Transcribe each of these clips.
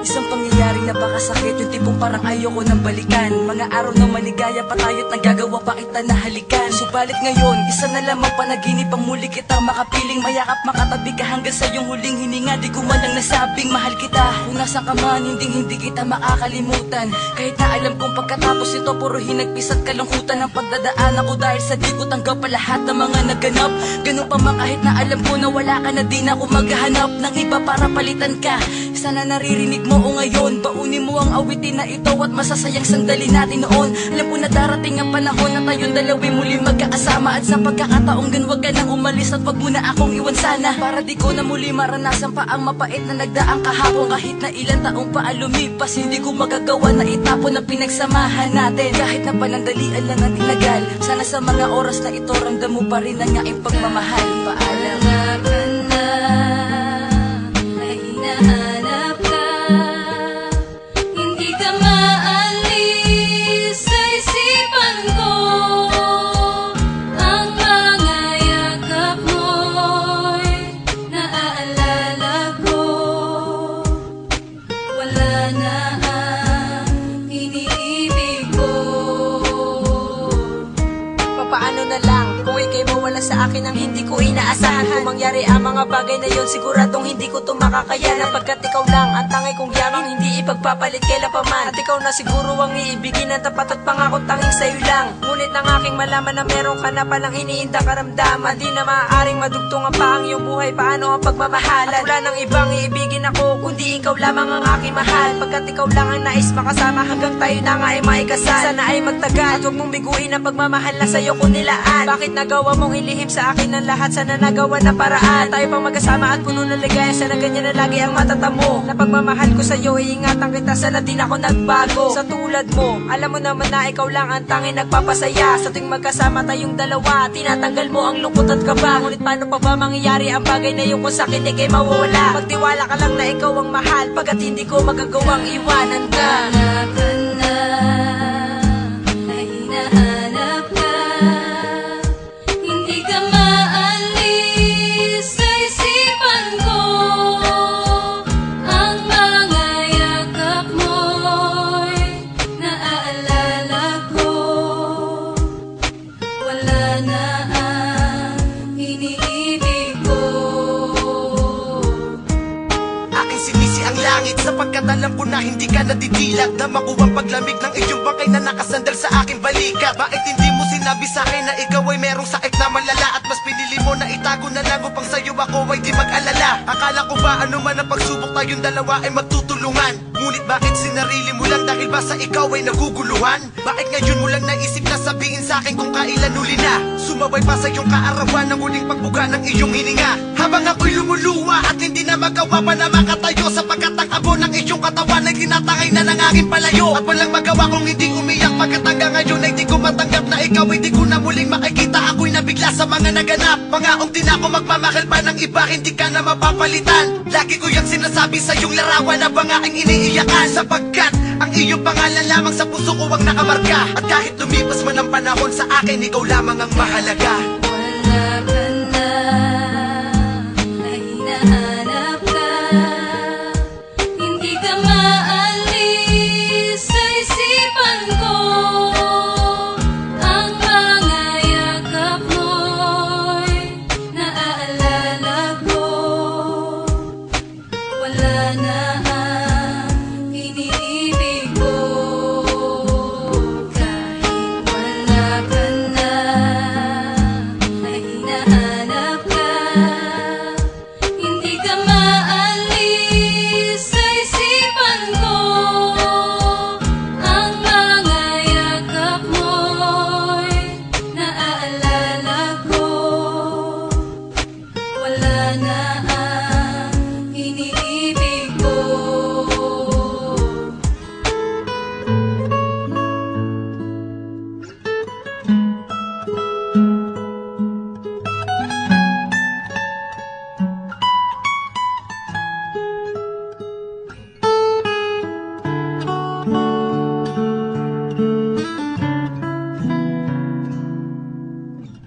Isang pangyayaring napakasakit, yung tipong parang ayoko nang balikan. Mga araw na maligaya pa tayo't nagagawa pa kita na halikan. Subalit ngayon, isa na lamang panaginip ang muli kitang makapiling. Mayakap makatabi ka hanggang sa iyong huling hininga. Di ko man lang nasabing mahal kita. Kung nasa ka man, hindi kita makakalimutan. Kahit na alam kong pagkatapos ito puro hinagpis at kalungkutan ang pagdadaan ako. Dahil sa di ko tanggap pa lahat ng mga naganap. Ganun pa man kahit na alam ko na wala ka na, di na ako maghahanap ng iba para palitan ka. Sana naririnig mo o ngayon, baunin mo ang awitin na ito at masasayang sandali natin noon. Alam ko na darating ang panahon na tayong dalawi muli magkakasama. At sa pagkakataong gan wag ka nang umalis at wag mo na akong iwan sana. Para di ko na muli maranasan pa ang mapait na nagdaang kahapon. Kahit na ilang taong pa lumipas, hindi ko magagawa na itapon ang pinagsamahan natin. Kahit na panandalian lang ang tinagal, sana sa mga oras na ito ramdam mo pa rin ang aking pagmamahal. Paalam. Paano na lang kung ikay mawala sa akin ang hindi ko inaasahan. Kung mangyari ang mga bagay na yon, siguradong hindi ko ito makakayanan. Pagkat ikaw lang ang tangay kong yamang, hindi ipagpapalit kailan pa man. At ikaw na siguro ang iibigin ng tapat at pangako tanging sa'yo lang. Ngunit nang aking malaman na meron ka na palang iniindang karamdaman, di na maaaring madugtong ang paang iyong buhay. Paano ang pagmamahalan? At wala nang ibang iibigin ako kundi ikaw lamang ang aking mahal. Pagkat ikaw lang ang nais makasama hanggang tayo na nga ay maikasal. Sana ay magtagal at huwag mong biguin ang pagmamahal na sa'yo ko nilaan. Bakit nagawa mong ilihim sa akin ang lahat? Sana nagawa na paraan tayo pang magkasama at puno ng ligaya. Sana ganyan na lagi ang matatamo na pagmamahal ko sa'yo. Iingatan kita, sana din ako nagbago. Sa tulad mo, alam mo naman na ikaw lang ang tanging nagpapasaya. Sa tuwing magkasama tayong dalawa, tinatanggal mo ang lungkot at kaba. Ngunit paano pa ba mangyayari ang bagay na yung kung sakit ikay mawawala? Magtiwala ka lang na ikaw ang mahal, pagkat hindi ko magagawang iwanan ka. Sapagkat alam ko na hindi ka nadidilat, na makuwang paglamig ng iyong bangkay na nakasandal sa aking balikat. Bakit hindi mo sinabi sa akin na ikaw ay merong sakit na malala? At mas pinili mo na itago na lang upang sa'yo ako ay di mag-alala. Akala ko ba ano man ang pagsubok tayong dalawa ay magtutulungan? Ngunit bakit sinarili mo lang dahil ba sa ikaw ay naguguluhan? Bakit ngayon mo lang naisip na sabihin sa akin kung kailan huli na? Sumabay pa sa iyong kaarawan ng huling pagbuga ng iyong hininga. Habang ako'y lumuluwa at hindi na magawa pa na makatayo, sapagkat ang abo ng iyong katawan ay tinatangay na ng aking palayo. At walang magawa kung hindi umiyak, pagkat hanggang ngayon ay di ko matanggap na ikaw ay di ko na muling makikita. Ako'y nabigla sa mga naganap, pangaong di na ako magmamahal pa ng iba, hindi ka na mapapalitan. Lagi ko yung sinasabi sa iyong larawan na bang aking iniiyakan, sapagkat ang iyong pangalan lamang sa puso ko ang nakamarka. At kahit lumipas man ang panahon sa akin, ikaw lamang ang mahalaga. Wala ka na, ay hinahanap ka. Hindi ka maalis sa isipan ko. Ang mga yakap mo'y naaalala ko. Wala na ang iniibig ko. Kahit wala ka na, ay hinahanap ka. Hindi ka maalis sa isipan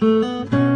Thank